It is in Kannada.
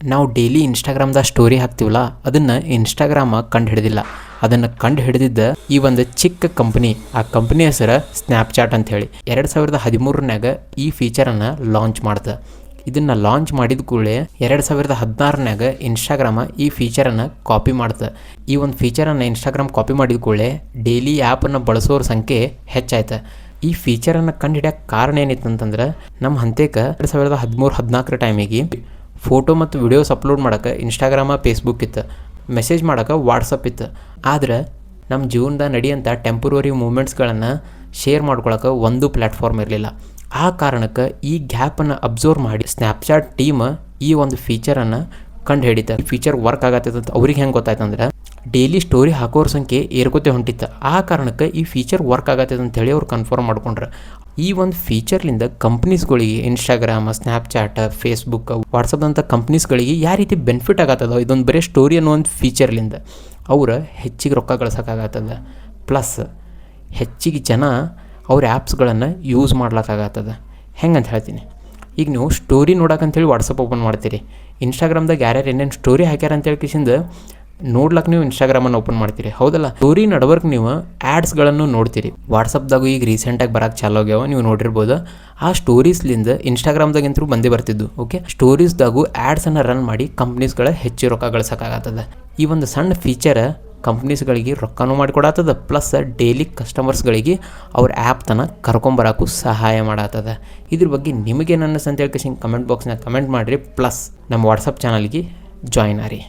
ನಾವು ಡೈಲಿ ಇನ್ಸ್ಟಾಗ್ರಾಮ್ದಾಗ ಸ್ಟೋರಿ ಹಾಕ್ತೀವಲ್ಲ ಅದನ್ನು ಇನ್ಸ್ಟಾಗ್ರಾಮ ಕಂಡು ಹಿಡಿದಿಲ್ಲ. ಅದನ್ನು ಕಂಡು ಹಿಡಿದಿದ್ದ ಈ ಒಂದು ಚಿಕ್ಕ ಕಂಪ್ನಿ. ಆ ಕಂಪ್ನಿ ಹೆಸರು ಸ್ನ್ಯಾಪ್ಚಾಟ್ ಅಂತ ಹೇಳಿ 2013ನ್ಯಾಗ ಈ ಫೀಚರನ್ನು ಲಾಂಚ್ ಮಾಡ್ತದೆ. ಇದನ್ನು ಲಾಂಚ್ ಮಾಡಿದ ಕೂಡಲೇ 2016ನ್ಯಾಗ ಇನ್ಸ್ಟಾಗ್ರಾಮ ಈ ಫೀಚರನ್ನು ಕಾಪಿ ಮಾಡ್ತದೆ. ಈ ಒಂದು ಫೀಚರನ್ನು ಇನ್ಸ್ಟಾಗ್ರಾಮ್ ಕಾಪಿ ಮಾಡಿದ ಕೂಡಲೇ ಡೈಲಿ ಆ್ಯಪನ್ನು ಬಳಸೋರ ಸಂಖ್ಯೆ ಹೆಚ್ಚಾಯ್ತು. ಈ ಫೀಚರನ್ನು ಕಂಡು ಹಿಡಿಯೋಕ್ಕೆ ಕಾರಣ ಏನಿತ್ತು ಅಂತಂದ್ರೆ, ನಮ್ಮ ಹಂತಕ್ಕೆ 2013-14 ಟೈಮಿಗೆ ಫೋಟೋ ಮತ್ತು ವಿಡಿಯೋಸ್ ಅಪ್ಲೋಡ್ ಮಾಡೋಕ್ಕೆ ಇನ್ಸ್ಟಾಗ್ರಾಮ, ಫೇಸ್ಬುಕ್ ಇತ್ತು. ಮೆಸೇಜ್ ಮಾಡೋಕ್ಕೆ ವಾಟ್ಸಪ್ ಇತ್ತು. ಆದ್ರೆ ನಮ್ಮ ಜೀವನದಾಗ ನಡೆಯೋಂಥ ಟೆಂಪ್ರವರಿ ಮೂಮೆಂಟ್ಸ್ಗಳನ್ನು ಶೇರ್ ಮಾಡ್ಕೊಳಕ್ಕೆ ಒಂದು ಪ್ಲ್ಯಾಟ್ಫಾರ್ಮ್ ಇರಲಿಲ್ಲ. ಆ ಕಾರಣಕ್ಕೆ ಈ ಗ್ಯಾಪನ್ನು ಅಬ್ಸರ್ವ್ ಮಾಡಿ ಸ್ನ್ಯಾಪ್ಚಾಟ್ ಟೀಮ್ ಈ ಒಂದು ಫೀಚರನ್ನು ಕಂಡು ಹಿಡಿತ. ಈ ಫೀಚರ್ ವರ್ಕ್ ಆಗತ್ತೈತೆ ಅಂತ ಅವ್ರಿಗೆ ಹೆಂಗೆ ಗೊತ್ತಾಯ್ತಂದ್ರೆ, ಡೈಲಿ ಸ್ಟೋರಿ ಹಾಕೋರ ಸಂಖ್ಯೆ ಏರ್ಕೋತೆ ಹೊಂಟಿತ್ತು. ಆ ಕಾರಣಕ್ಕೆ ಈ ಫೀಚರ್ ವರ್ಕ್ ಆಗತ್ತೈತೆ ಅಂತೇಳಿ ಅವ್ರು ಕನ್ಫರ್ಮ್ ಮಾಡ್ಕೊಂಡ್ರೆ. ಈ ಒಂದು ಫೀಚರ್ಲಿಂದ ಕಂಪ್ನೀಸ್ಗಳಿಗೆ ಇನ್ಸ್ಟಾಗ್ರಾಮ್, ಸ್ನ್ಯಾಪ್ಚಾಟ್, ಫೇಸ್ಬುಕ್, ವಾಟ್ಸಪ್ ಅಂತ ಕಂಪ್ನೀಸ್ಗಳಿಗೆ ಯಾವ ರೀತಿ ಬೆನಿಫಿಟ್ ಆಗತ್ತದೋ, ಇದೊಂದು ಬರೀ ಸ್ಟೋರಿ ಅನ್ನೋ ಒಂದು ಫೀಚರ್ಲಿಂದ ಅವ್ರು ಹೆಚ್ಚಿಗೆ ರೊಕ್ಕ ಗಳಿಸೋಕ್ಕಾಗತ್ತದ. ಪ್ಲಸ್ ಹೆಚ್ಚಿಗೆ ಜನ ಅವ್ರ ಆ್ಯಪ್ಸ್ಗಳನ್ನು ಯೂಸ್ ಮಾಡ್ಲಿಕ್ಕಾಗತ್ತದ. ಹೆಂಗಂತ ಹೇಳ್ತೀನಿ, ಈಗ ನೀವು ಸ್ಟೋರಿ ನೋಡೋಕ್ಕಂತೇಳಿ ವಾಟ್ಸಪ್ ಓಪನ್ ಮಾಡ್ತೀರಿ. ಇನ್ಸ್ಟಾಗ್ರಾಮ್ದಾಗ ಯಾರ್ಯಾರು ಏನೇನು ಸ್ಟೋರಿ ಹಾಕ್ಯಾರ ಅಂತೇಳಿ ಕಿಸಿಂದ ನೋಡ್ಲಕ್ಕೆ ನೀವು ಇನ್ಸ್ಟಾಗ್ರಾಮನ್ನು ಓಪನ್ ಮಾಡ್ತೀರಿ, ಹೌದಲ್ಲ. ಸ್ಟೋರಿ ನಡ್ವರ್ಕ್ ನೀವು ಆ್ಯಡ್ಸ್ಗಳನ್ನು ನೋಡ್ತೀರಿ. ವಾಟ್ಸಪ್ದಾಗೂ ಈಗ ರೀಸೆಂಟಾಗಿ ಬರೋಕ್ಕೆ ಚಾಲು ಆಗ್ಯಾವ, ನೀವು ನೋಡಿರ್ಬೋದು. ಆ ಸ್ಟೋರೀಸ್ಲಿಂದ ಇನ್ಸ್ಟಾಗ್ರಾಮ್ದಾಗಂತೂ ಬಂದೇ ಬರ್ತಿದ್ದು. ಓಕೆ, ಸ್ಟೋರೀಸ್ದಾಗೂ ಆ್ಯಡ್ಸನ್ನು ರನ್ ಮಾಡಿ ಕಂಪ್ನೀಸ್ಗಳ ಹೆಚ್ಚು ರೊಕ್ಕ ಗಳಿಸೋಕ್ಕಾಗತ್ತದ. ಈ ಒಂದು ಸಣ್ಣ ಫೀಚರ್ ಕಂಪ್ನೀಸ್ಗಳಿಗೆ ರೊಕ್ಕನೂ ಮಾಡಿಕೊಡತ್ತದ, ಪ್ಲಸ್ ಡೈಲಿ ಕಸ್ಟಮರ್ಸ್ಗಳಿಗೆ ಅವ್ರ ಆ್ಯಪ್ ತನಕ ಕರ್ಕೊಂಬರೋಕ್ಕೂ ಸಹಾಯ ಮಾಡತ್ತದ. ಇದ್ರ ಬಗ್ಗೆ ನಿಮಗೇನು ಅನ್ನಿಸ್ತು ಅಂತ ಹೇಳ್ಕೇಸಿ ಕಮೆಂಟ್ ಬಾಕ್ಸ್ನಾಗ ಕಮೆಂಟ್ ಮಾಡಿರಿ. ಪ್ಲಸ್ ನಮ್ಮ ವಾಟ್ಸಪ್ ಚಾನಲ್ಗೆ ಜಾಯ್ನ್ ಆರಿ.